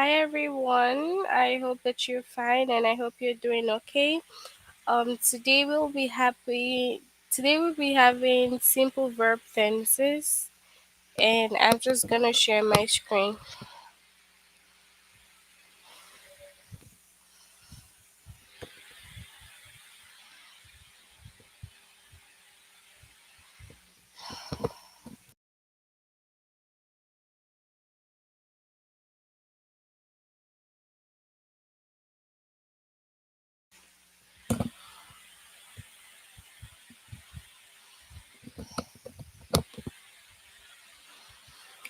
Hi everyone. I hope that you're fine and I hope you're doing okay. Today we'll be happy. Today we'll be having simple verb tenses, and I'm just gonna share my screen.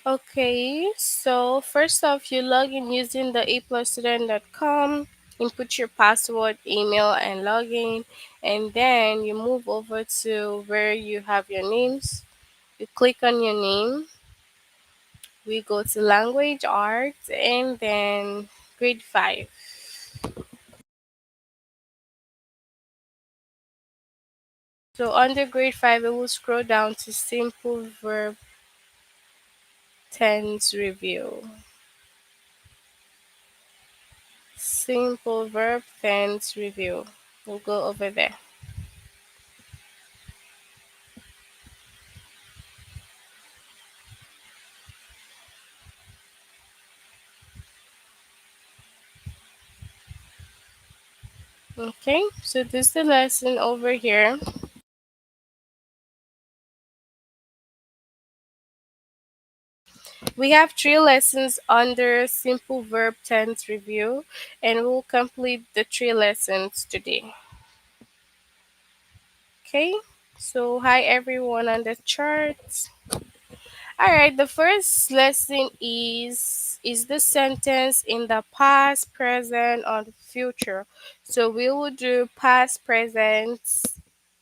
Okay, so first off, you log in using the aplusstudent.com. Input your password, email, and login, and then you move over to where you have your names. You click on your name. We go to language arts and then grade 5. So under grade 5, we will scroll down to simple verb tense review. Simple verb tense review. We'll go over there. Okay, so this is the lesson over here. We have 3 lessons under simple verb tense review, and we'll complete the 3 lessons today. Okay, so hi everyone on the charts. All right, the first lesson is the sentence in the past, present, or the future. So we will do past, present,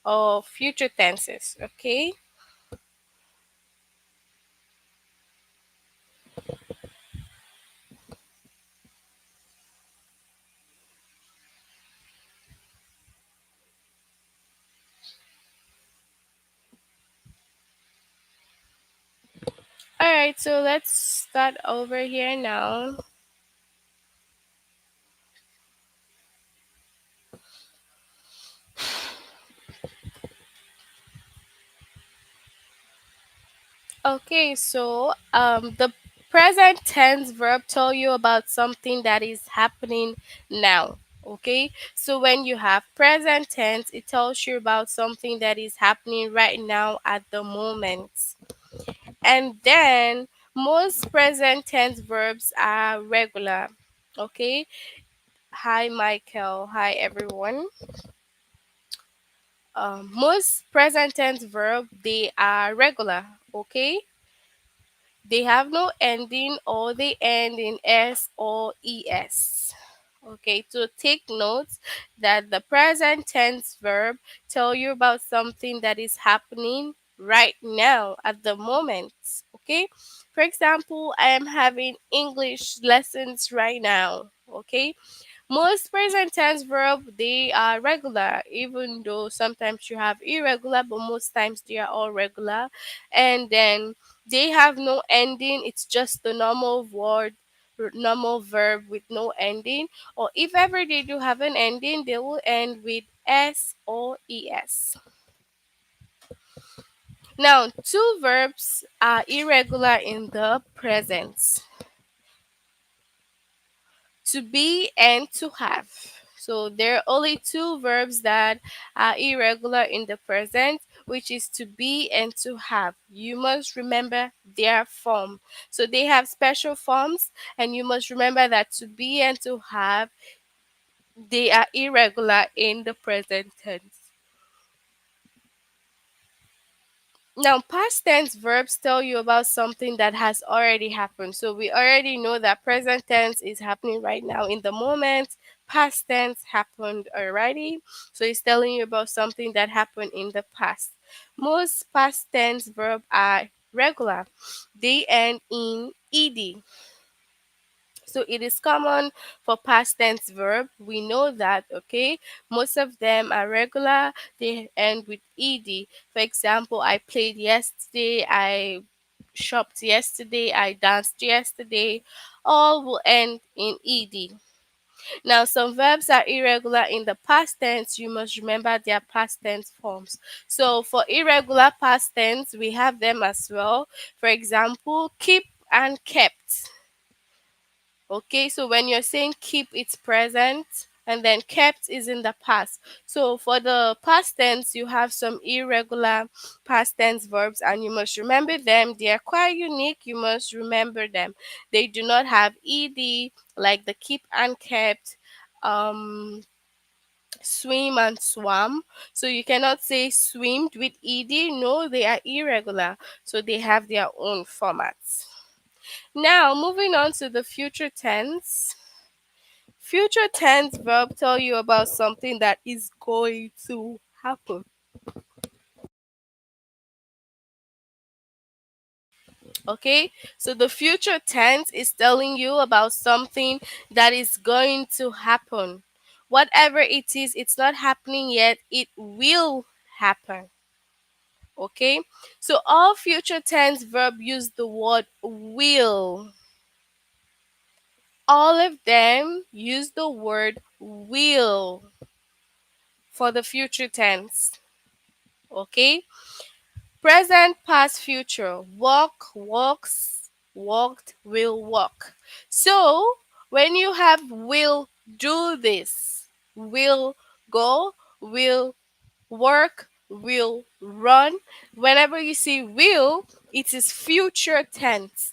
or future tenses. Okay. All right. So let's start over here now. Okay. So the present tense verb tell you about something that is happening now. Okay, so when you have present tense, it tells you about something that is happening right now at the moment. And then most present tense verbs are regular. Okay. Hi, Michael. Hi, everyone. Most present tense verb they are regular. Okay. They have no ending or they end in s or es. Okay, so take note that the present tense verb tell you about something that is happening right now at the moment. Okay, for example, I am having English lessons right now. Okay, most present tense verb they are regular, even though sometimes you have irregular, but most times they are all regular. And then they have no ending. It's just the normal word, normal verb with no ending. Or if ever they do have an ending, they will end with s or es. Now, two verbs are irregular in the present: to be and to have. So there are only two verbs that are irregular in the present, which is to be and to have. You must remember their form. So they have special forms, and you must remember that to be and to have, they are irregular in the present tense. Now, past tense verbs tell you about something that has already happened. So we already know that present tense is happening right now in the moment. Past tense happened already. So it's telling you about something that happened in the past. Most past tense verbs are regular. They end in ed. So it is common for past tense verb. We know that, okay? Most of them are regular. They end with ed. For example, I played yesterday. I shopped yesterday, I danced yesterday, all will end in ed. Now, some verbs are irregular in the past tense. You must remember their past tense forms. So, for irregular past tense, we have them as well. For example, keep and kept. Okay, so when you're saying keep, it's present, and then kept is in the past. So, for the past tense, you have some irregular past tense verbs, and you must remember them. They are quite unique. You must remember them. They do not have ed, like the keep and kept. Swim and swam. So you cannot say swimmed with ed. No, they are irregular. So they have their own formats. Now, moving on to the future tense. Future tense verb tell you about something that is going to happen. Okay, so the future tense is telling you about something that is going to happen. Whatever it is, it's not happening yet, it will happen. Okay, so all future tense verb use the word will. All of them use the word will for the future tense. Okay, present, past, future: walk, walks, walked, will walk. So when you have will do this, will go, will work, will run, whenever you see will, it is future tense.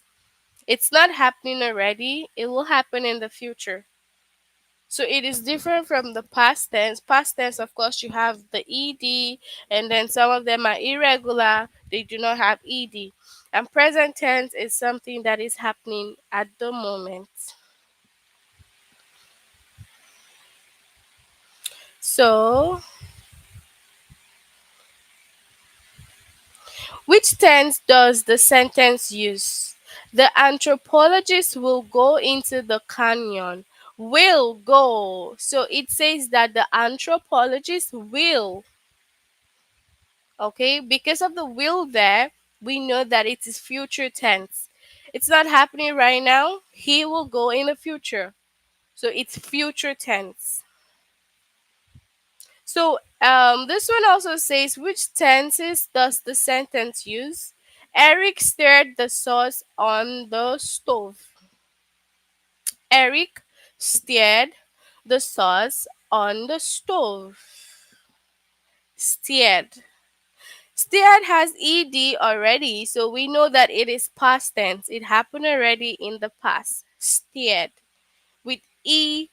It's not happening already, it will happen in the future. So it is different from the past tense. Past tense, of course, you have the ed, and then some of them are irregular, they do not have ed. And present tense is something that is happening at the moment. So, which tense does the sentence use? The anthropologist will go into the canyon. Will go. So it says that the anthropologist will. Okay, because of the will there, we know that it is future tense. It's not happening right now. He will go in the future. So it's future tense. So this one also says, which tenses does the sentence use? Eric stirred the sauce on the stove. Eric stirred the sauce on the stove. Stirred. Stirred has ed already, so we know that it is past tense. It happened already in the past. Stirred with ed.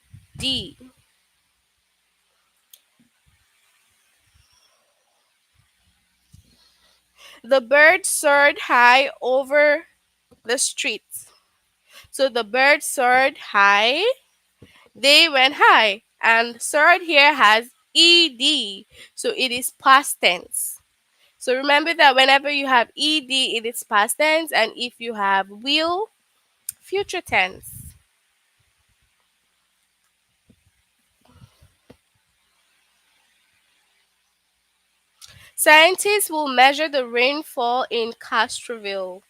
The bird soared high over the street. So the bird soared high, they went high, and soared here has ed, so it is past tense. So remember that whenever you have ed, it is past tense, and if you have will, future tense. Scientists will measure the rainfall in Castroville.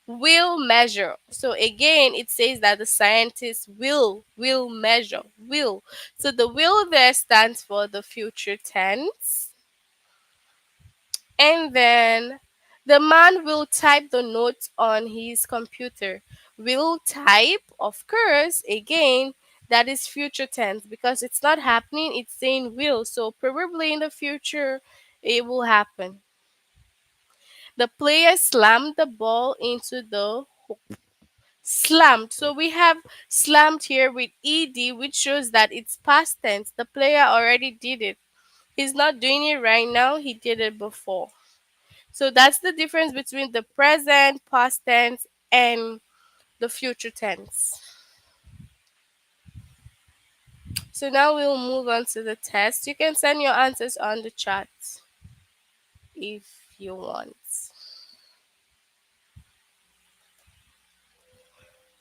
Will measure. So again, it says that the scientists will measure. Will. So the will there stands for the future tense. And then the man will type the notes on his computer. Will type, of course, again, that is future tense because it's not happening, it's saying will. So probably in the future it will happen. The player slammed the ball into the hoop. Slammed. So we have slammed here with ed, which shows that it's past tense. The player already did it. He's not doing it right now, he did it before. So that's the difference between the present, past tense, and the future tense. So now we'll move on to the test. You can send your answers on the chat if you want.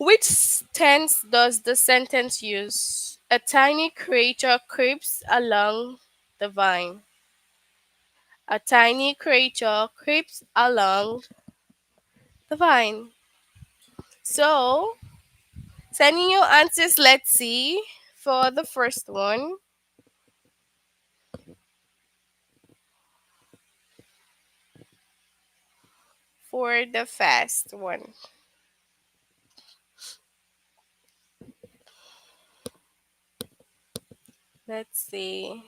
Which tense does the sentence use? A tiny creature creeps along the vine. A tiny creature creeps along Fine. So, sending your answers, let's see. For the first one, for the fast one, let's see.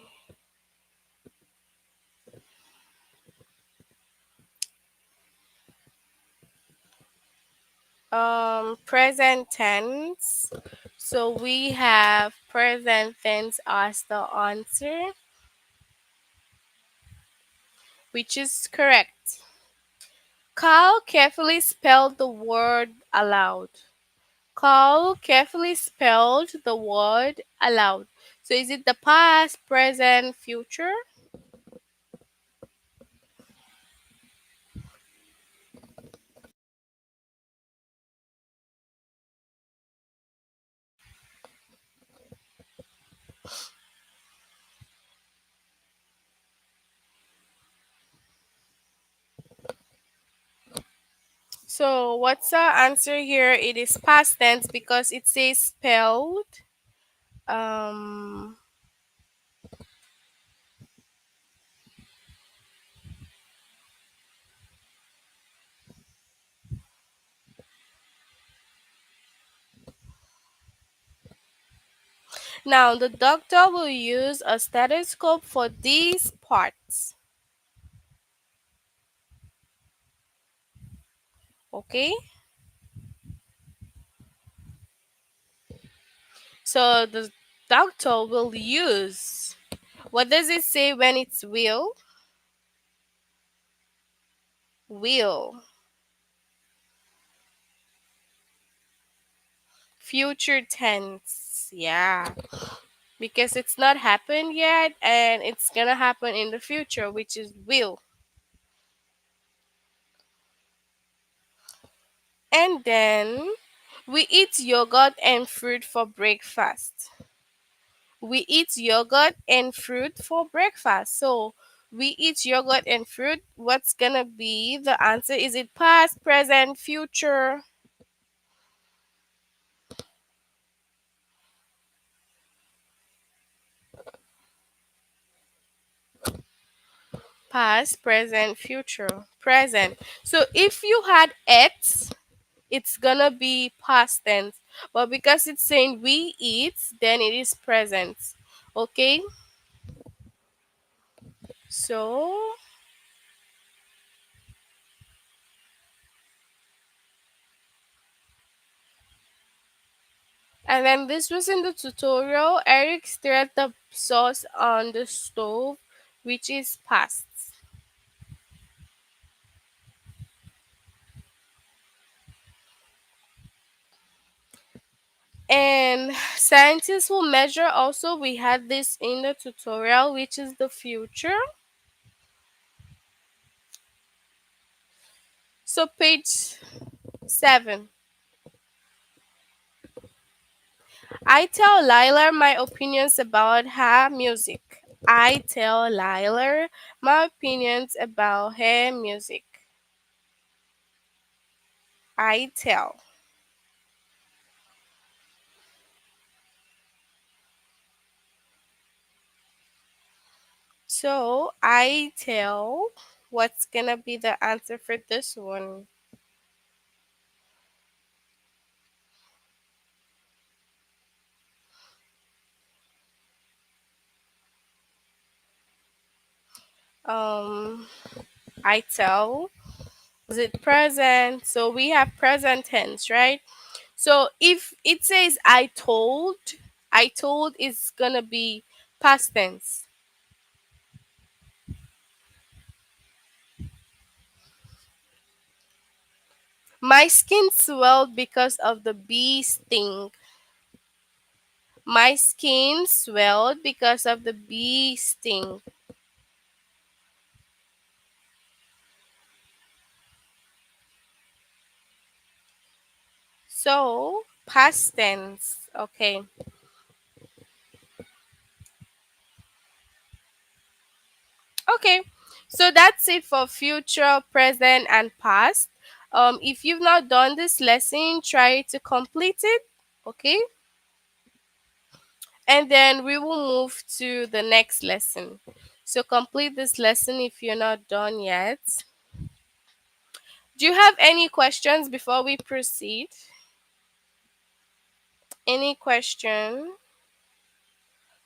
Present tense. So we have present tense as the answer, which is correct. Carl carefully spelled the word aloud. Carl carefully spelled the word aloud. So is it the past, present, future? So what's our answer here? It is past tense because it says spelled. Um, Now the doctor will use a stethoscope for these parts. Okay? So the doctor will use. What does it say when it's will? Will. Future tense. Yeah. Because it's not happened yet and it's gonna happen in the future, which is will. And then we eat yogurt and fruit for breakfast. We eat yogurt and fruit for breakfast. So we eat yogurt and fruit. What's gonna be the answer? Is it past, present, future? Past, present, future. Present. So if you had ate, it's gonna be past tense. But because it's saying we eat, then it is present. Okay? So, and then this was in the tutorial. Eric stirred the sauce on the stove, which is past. And scientists will measure also, we had this in the tutorial, which is the future. So page 7. I tell Lila my opinions about her music. I tell Lila my opinions about her music. I tell. So I tell, what's gonna be the answer for this one? Um I tell. Is it present? So we have present tense, right? So if it says I told is gonna be past tense. My skin swelled because of the bee sting. My skin swelled because of the bee sting. So past tense. Okay. Okay. So that's it for future, present, and past. If you've not done this lesson, try to complete it. Okay, and then we will move to the next lesson. So complete this lesson if you're not done yet. Do you have any questions before we proceed? Any question?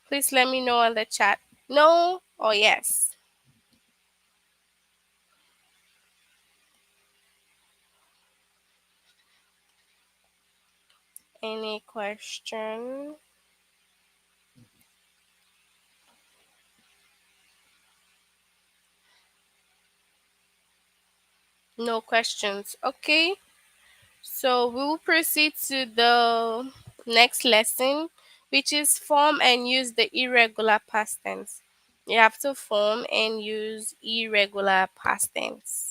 Please let me know on the chat. No or yes? Any question? No questions. Okay. So we will proceed to the next lesson, which is form and use the irregular past tense. You have to form and use irregular past tense.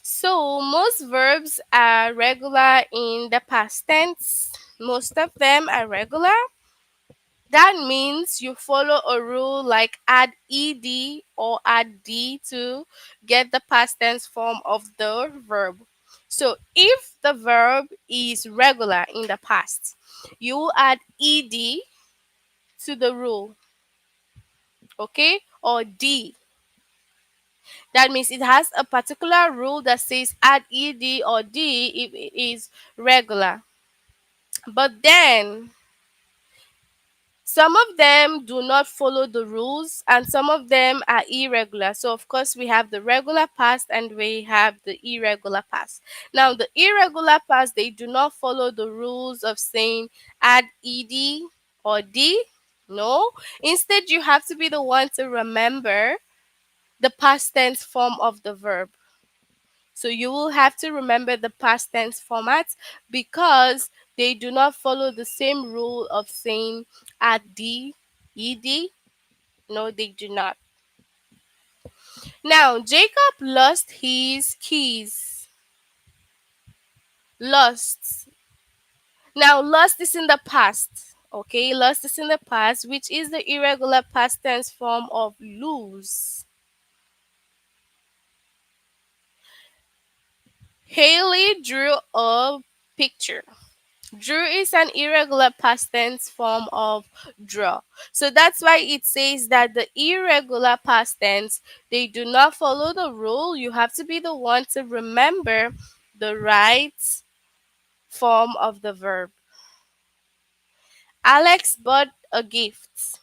So most verbs are regular in the past tense. Most of them are regular. That means you follow a rule like add ed or add d to get the past tense form of the verb. So if the verb is regular in the past, you add ed to the rule, okay? Or d. That means it has a particular rule that says add ed or d if it is regular. But then some of them do not follow the rules and some of them are irregular. So, of course, we have the regular past and we have the irregular past. Now, the irregular past, they do not follow the rules of saying add ed or d. No. Instead, you have to be the one to remember the past tense form of the verb. So you will have to remember the past tense format because they do not follow the same rule of saying add d, ed. No, they do not. Now, Jacob lost his keys. Lost. Now, lost is in the past. Okay, lost is in the past, which is the irregular past tense form of lose. Haley drew a picture. Drew is an irregular past tense form of draw. So that's why it says that the irregular past tense, they do not follow the rule. You have to be the one to remember the right form of the verb. Alex bought a gift.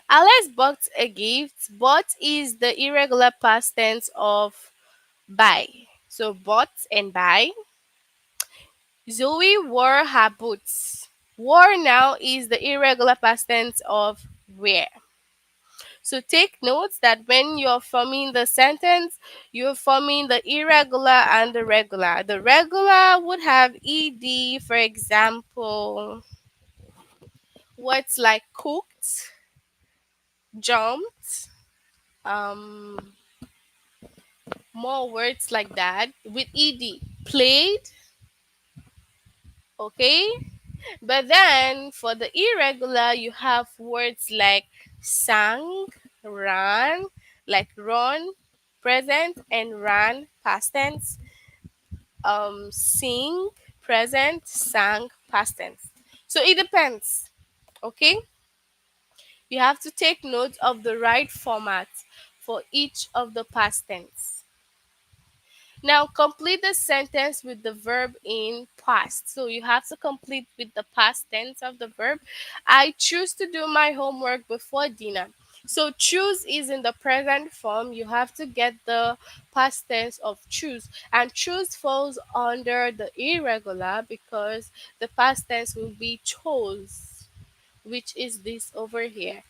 Alex bought a gift. Bought is the irregular past tense of buy. So bought and buy. Zoe wore her boots. Wore now is the irregular past tense of wear. So take notes that when you're forming the sentence, you're forming the irregular and the regular. The regular would have ed, for example, words like cooked, jumped, um, more words like that with ed. Played, okay? But then for the irregular, you have words like sang, ran, like run, present, and ran, past tense. Sing, present, sang, past tense. So it depends. Okay? You have to take note of the right format for each of the past tense. Now complete the sentence with the verb in past. So you have to complete with the past tense of the verb. I choose to do my homework before dinner. So choose is in the present form. You have to get the past tense of choose. And choose falls under the irregular because the past tense will be chose, which is this over here.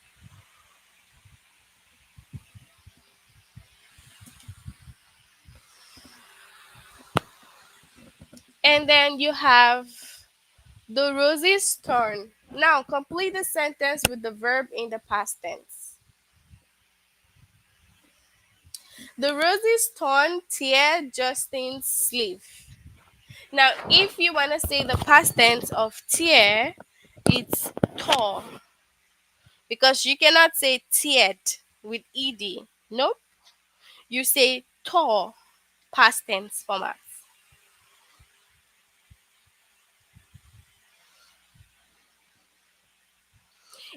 And then you have the roses turn. Now complete the sentence with the verb in the past tense. The roses torn tear Justin's sleeve. Now, if you want to say the past tense of tear, it's tore because you cannot say teared with ed. Nope, you say tore, past tense format.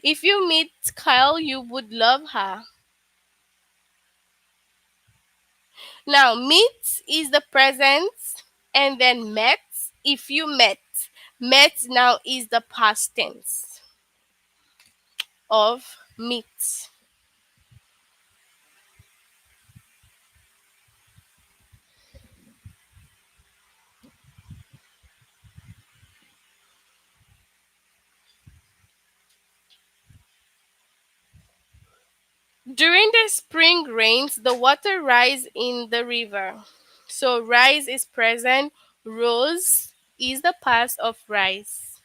If you meet Kyle, you would love her. Now, meet is the present, and then met. If you met now is the past tense of meet. During the spring rains, the water rise in the river. So rise is present, rose is the past of rise.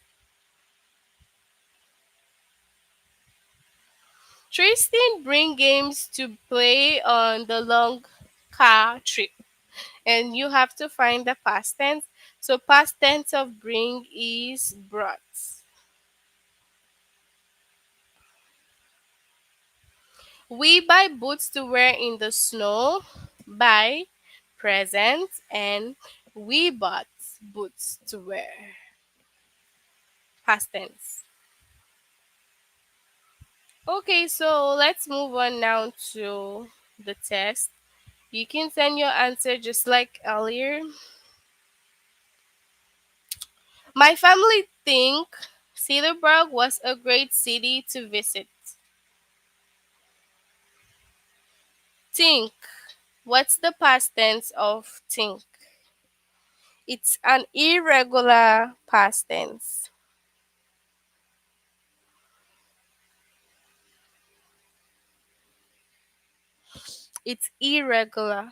Tristan bring games to play on the long car trip. And you have to find the past tense. So past tense of bring is brought. We buy boots to wear in the snow. Buy present, and we bought boots to wear. Past tense. Okay, so let's move on now to the test. You can send your answer just like earlier. My family think Cedarburg was a great city to visit. Think. What's the past tense of think? It's an irregular past tense. It's irregular.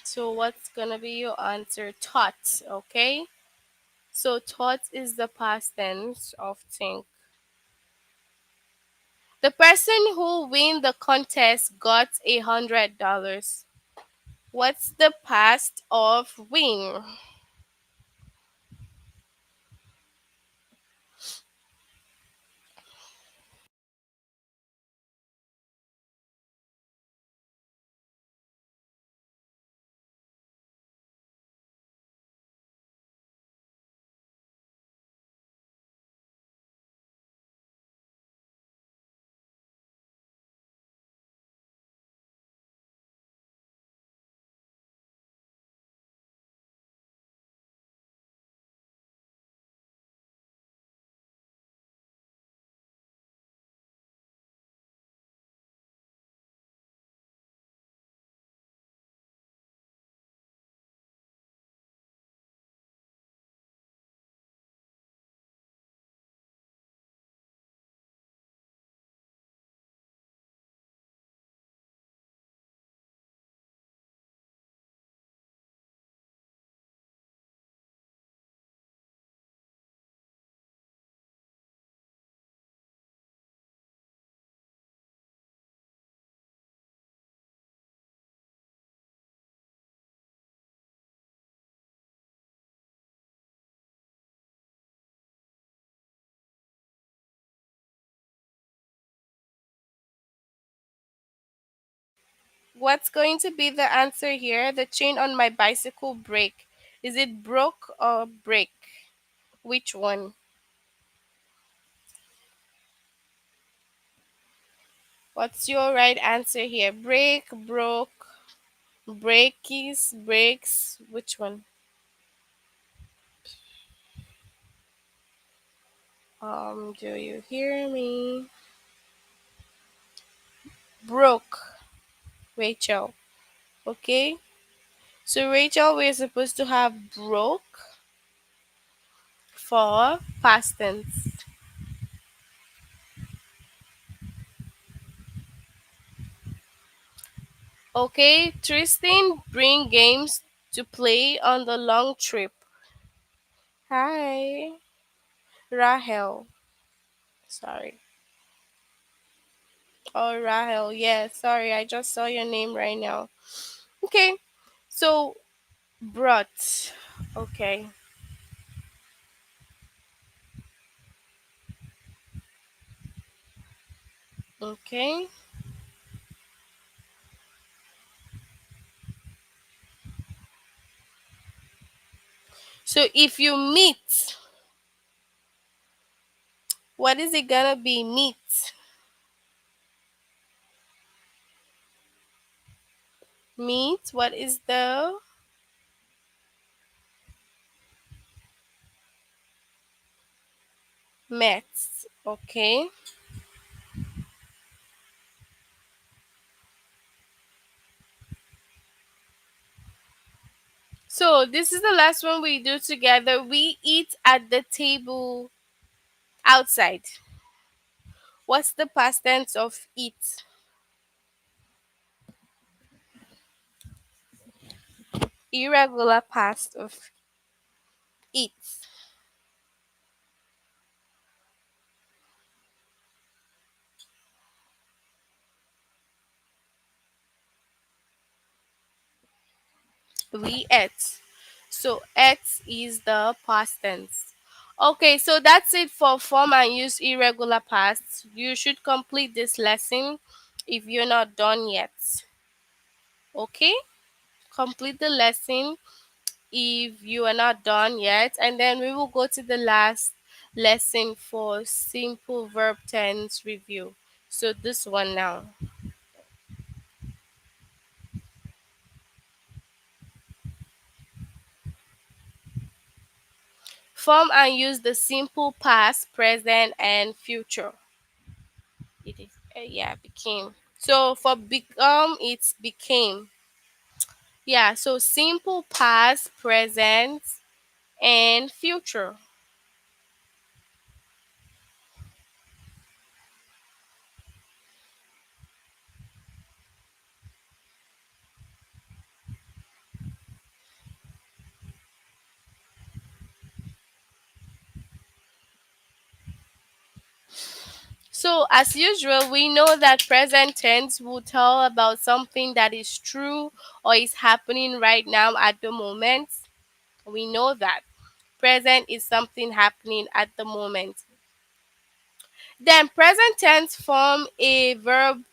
So what's gonna be your answer? Thought, okay? So thought is the past tense of think. The person who win the contest got $100. What's the past of win? What's going to be the answer here? The chain on my bicycle break. Is it broke or break? Which one? What's your right answer here? Break, broke, breakies, breaks. Which one? Do you hear me? Broke, Rachel. Okay. So Rachel, we're supposed to have broke for past tense. Okay, Tristan bring games to play on the long trip. Hi, Rahel. Sorry. Oh, Rahel. Yeah, sorry, I just saw your name right now. Okay, so brought. Okay, okay. So if you meet, what is it gonna be? Meet. Meet. What is the met? Okay. So this is the last one we do together. We eat at the table outside. What's the past tense of eat? Irregular past of eat. We ate. So ate is the past tense. Okay, so that's it for form and use irregular past. You should complete this lesson if you're not done yet. Okay? Complete the lesson if you are not done yet, and then we will go to the last lesson for simple verb tense review. So this one now. Form and use the simple past, present, and future. It is yeah, became. So for become, it's became. Yeah, so simple past, present, and future. So as usual, we know that present tense will tell about something that is true or is happening right now at the moment. We know that present is something happening at the moment. Then present tense form a verb.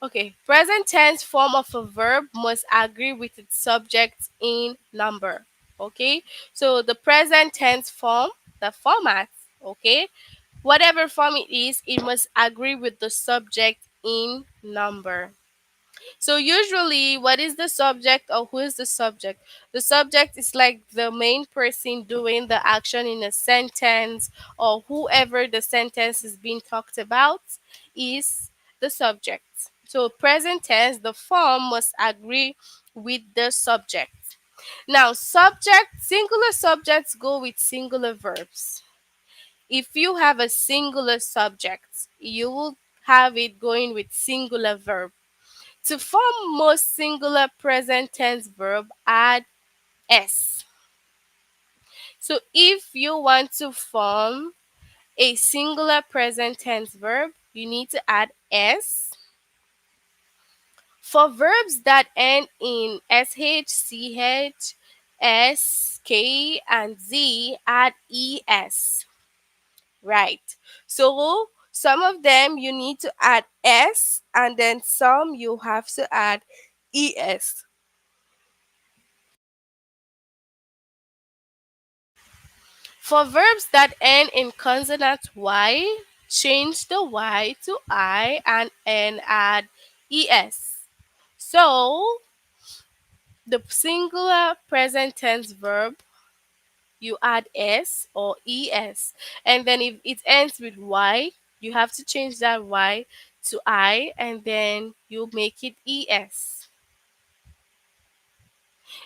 Okay, present tense form of a verb must agree with its subject in number. Okay, so the present tense form, the format, okay, whatever form it is, it must agree with the subject in number. So usually, what is the subject or who is the subject? The subject is like the main person doing the action in a sentence, or whoever the sentence is being talked about is the subject. So present tense, the form must agree with the subject. Now, subject, singular subjects go with singular verbs. If you have a singular subject, you will have it going with singular verb. To form most singular present tense verb, add s. So if you want to form a singular present tense verb, you need to add s. For verbs that end in sh, ch, s, k, and z, add es. Right. So some of them you need to add s, and then some you have to add es. For verbs that end in consonant y, change the y to I and add es. So the singular present tense verb, you add s or es. And then if it ends with y, you have to change that y to I and then you make it es.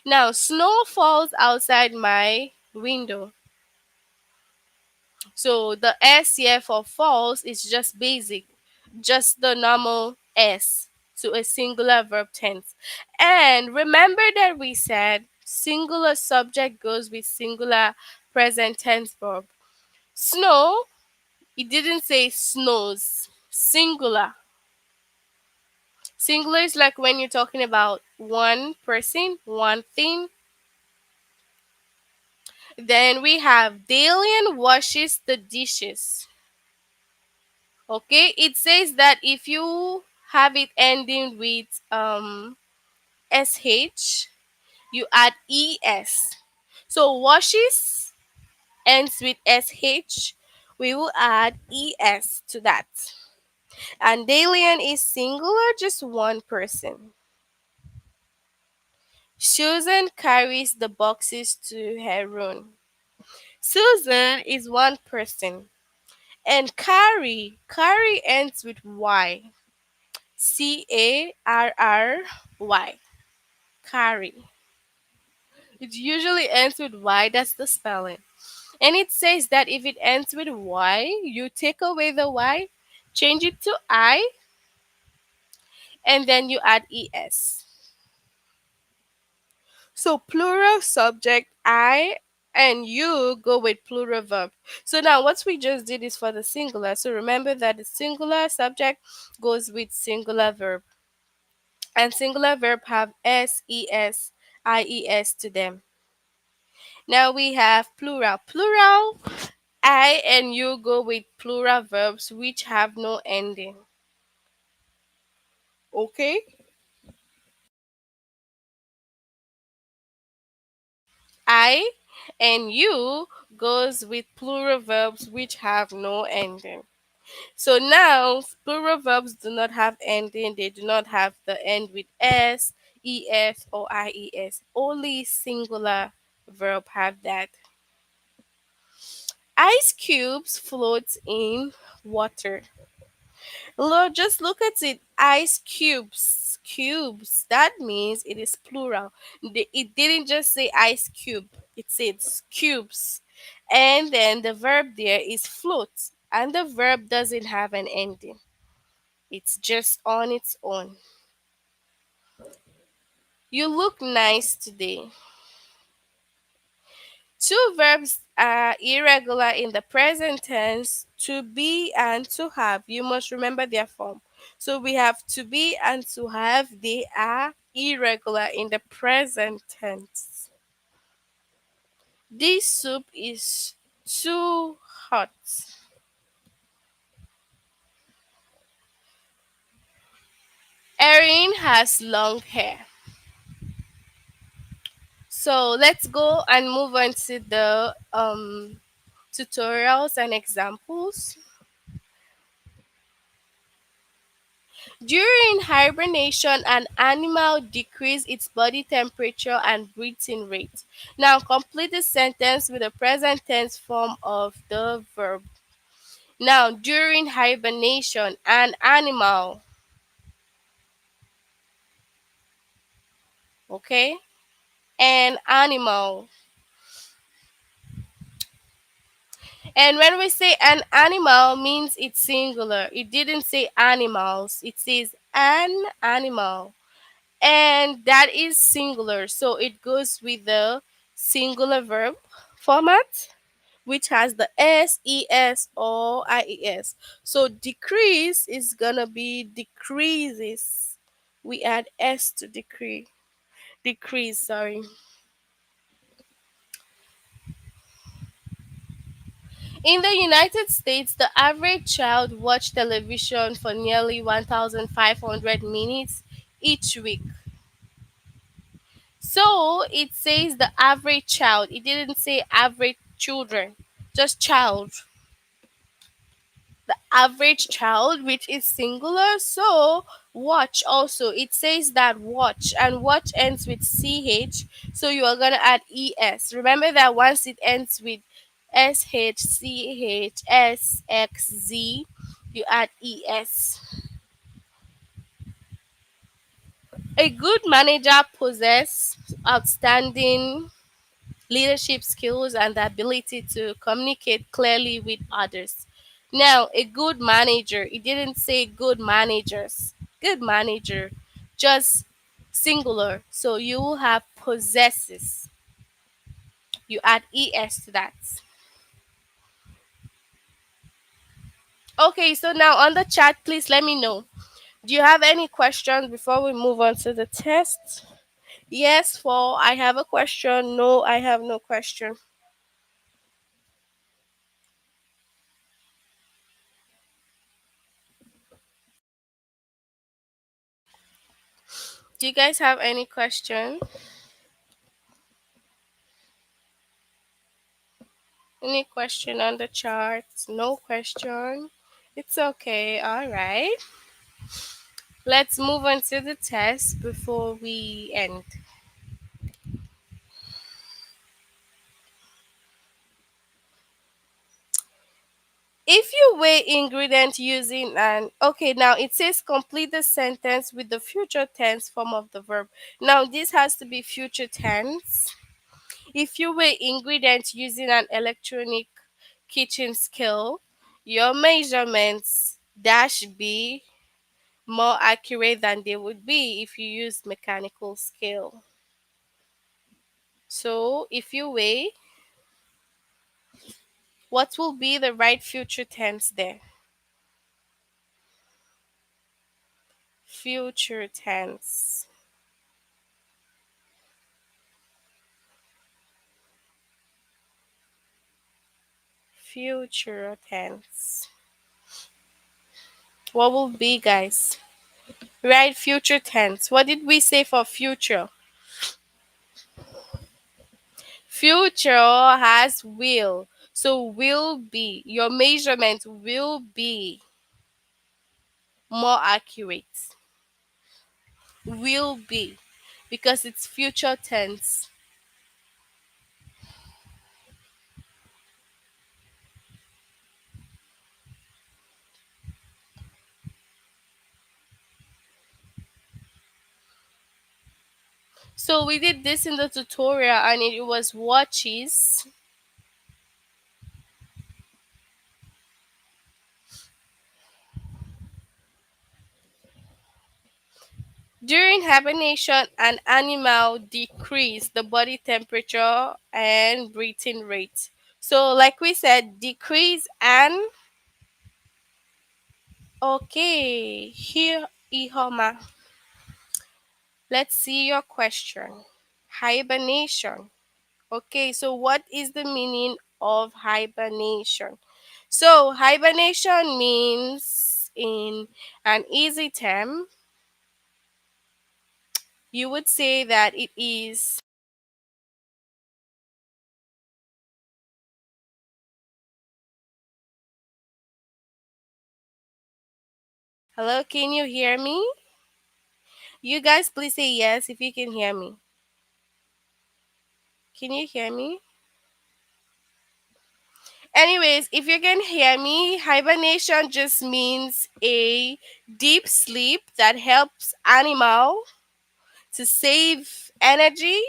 Now, snow falls outside my window. So the S here for false is just basic, just the normal S to a singular verb tense. And remember that we said singular subject goes with singular present tense verb. Snow, it didn't say snows. Singular. Singular is like when you're talking about one person, one thing. Then we have Dalian washes the dishes. Okay, it says that if you have it ending with sh, you add es. So washes ends with sh, we will add es to that. And Dalian is singular, just one person. Susan carries the boxes to her room. Susan is one person. And carry ends with y. Carry. Carry. It usually ends with y, that's the spelling. And it says that if it ends with y, you take away the y, change it to I, and then you add es. So plural subject I and you go with plural verb. So now what we just did is for the singular. So remember that the singular subject goes with singular verb. And singular verb have s, ies to them. Now we have plural. Plural, I and you go with plural verbs which have no ending. Okay? I and you goes with plural verbs which have no ending. So now plural verbs do not have ending, they do not have the end with s, es, or ies. Only singular verb have that. Ice cubes float in water. Lord, just look at it. Ice cubes. Cubes. That means it is plural. It didn't just say ice cube, it says cubes. And then the verb there is float. And the verb doesn't have an ending, it's just on its own. You look nice today. Two verbs are irregular in the present tense, to be and to have. You must remember their form. So we have to be and to have, they are irregular in the present tense. This soup is too hot. Erin has long hair. So let's go and move on to the tutorials and examples. During hibernation, an animal decreases its body temperature and breathing rate. Now complete the sentence with the present tense form of the verb. Now, during hibernation, an animal, okay? An animal. And when we say an animal means it's singular. It didn't say animals. It says an animal. And that is singular, so it goes with the singular verb format which has the s, es, or ies. So decrease is gonna be decreases. We add s to decrease, sorry. In the United States, the average child watched television for nearly 1,500 minutes each week. So it says the average child. It didn't say average children, just child. The average child, which is singular. So watch also. It says that watch, and watch ends with ch. So you are gonna add es. Remember that once it ends with sh, ch, s, x, z, you add es. A good manager possesses outstanding leadership skills and the ability to communicate clearly with others. Now, a good manager, it didn't say good managers, good manager, just singular. So you will have possesses. You add es to that. Okay, so now on the chat, please let me know. Do you have any questions before we move on to the test? Yes, for I have a question. No, I have no question. Do you guys have any question? Any question on the chart? No question. It's okay. All right. Let's move on to the test before we end. If you weigh ingredient using an okay, now it says complete the sentence with the future tense form of the verb. Now this has to be future tense. If you weigh ingredients using an electronic kitchen scale, your measurements dash be more accurate than they would be if you used mechanical scale. So if you weigh, what will be the right future tense there? Future tense. Future tense. What will be, guys? Right, future tense. What did we say for future? Future has will. So will be. Your measurement will be more accurate. Will be. Because it's future tense. So we did this in the tutorial and it was watches. During hibernation, an animal decrease the body temperature and breathing rate. So, like we said, decrease and okay. Here, Ihoma. Let's see your question. Hibernation. Okay, so what is the meaning of hibernation? So, hibernation means in an easy term, you would say that it is. Hello, can you hear me? You guys, please say yes if you can hear me. Can you hear me? Anyways, if you can hear me, hibernation just means a deep sleep that helps animal to save energy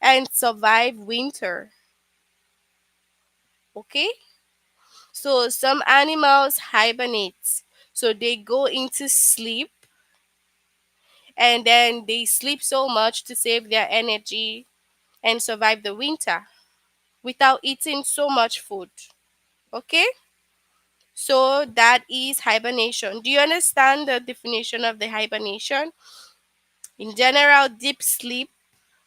and survive winter. Okay? So some animals hibernate. So they go into sleep and then they sleep so much to save their energy and survive the winter without eating so much food. Okay? So that is hibernation. Do you understand the definition of the hibernation? In general, deep sleep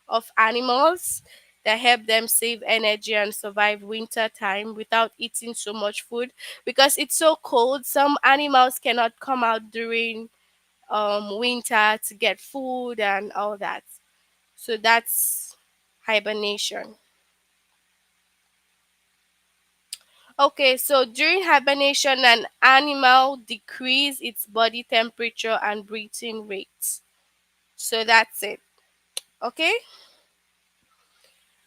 of animals that help them save energy and survive winter time without eating so much food because it's so cold. Some animals cannot come out during winter to get food and all that. So that's hibernation. Okay, so during hibernation, an animal decrease its body temperature and breathing rate. So that's it. Okay.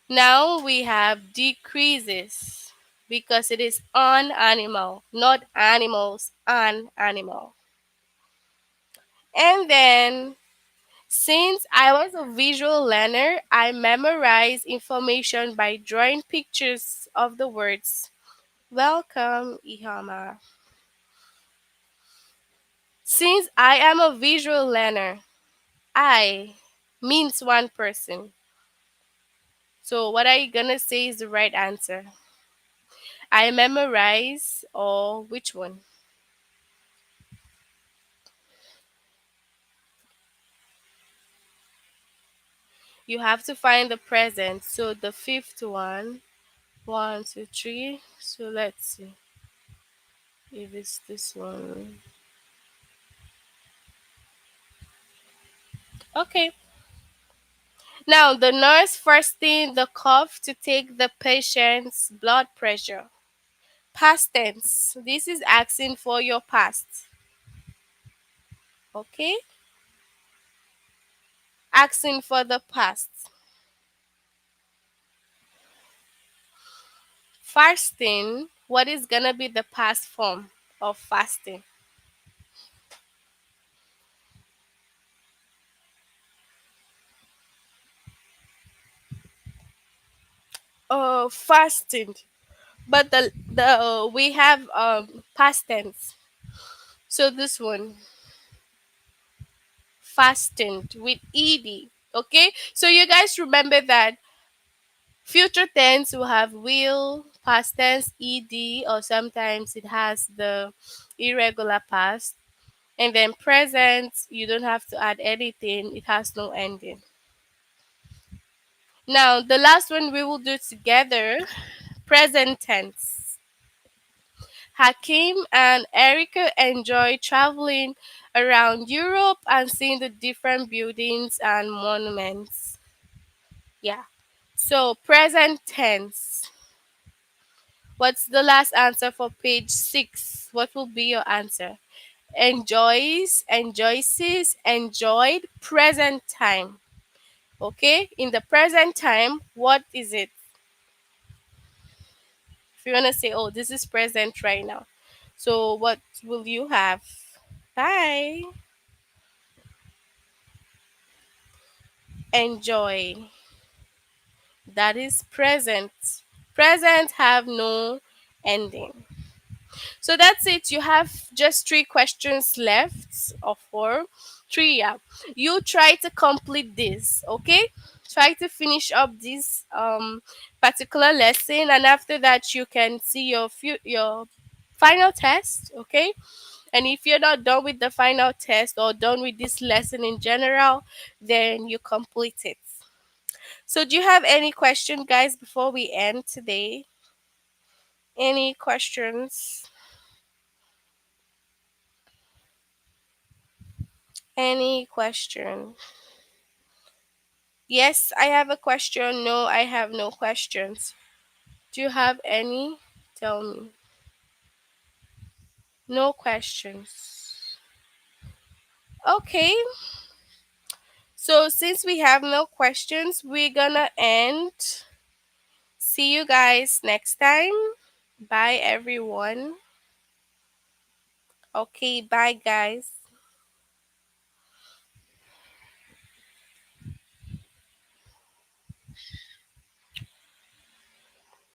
Now we have decreases because it is an animal, not animals, an animal. And then since I was a visual learner, I memorized information by drawing pictures of the words. Welcome, Ihama. Since I am a visual learner, I means one person. So what are you gonna say is the right answer? I memorize, or which one? You have to find the present. So the fifth one, one, two, three. So let's see if it's this one. Okay. Now the nurse fasting the cough to take the patient's blood pressure. Past tense. This is asking for your past. Okay? Asking for the past. Fasting. What is gonna be the past form of fasting? Fasting. But the we have past tense. So this one, fastened with ed. Okay, so you guys remember that future tense will have will, past tense ed, or sometimes it has the irregular past. And then present, you don't have to add anything, it has no ending. Now the last one we will do together, present tense. Hakim and Erica enjoy traveling around Europe and seeing the different buildings and monuments. Yeah. So, present tense. What's the last answer for page 6? What will be your answer? Enjoys, enjoys, enjoyed, present time. Okay? In the present time, what is it? If you want to say, oh, this is present right now. So, what will you have? Bye. Enjoy. That is present. Present have no ending. So that's it. You have just 3 questions left, or four. Three, yeah. You try to complete this, okay? Try to finish up this particular lesson, and after that you can see your final test, okay? And if you're not done with the final test or done with this lesson in general, then you complete it. So, do you have any question, guys, before we end today? Any questions? Any question? Yes, I have a question. No, I have no questions. Do you have any? Tell me. No questions. Okay. So, since we have no questions, we're gonna end. See you guys next time. Bye, everyone. Okay, bye, guys.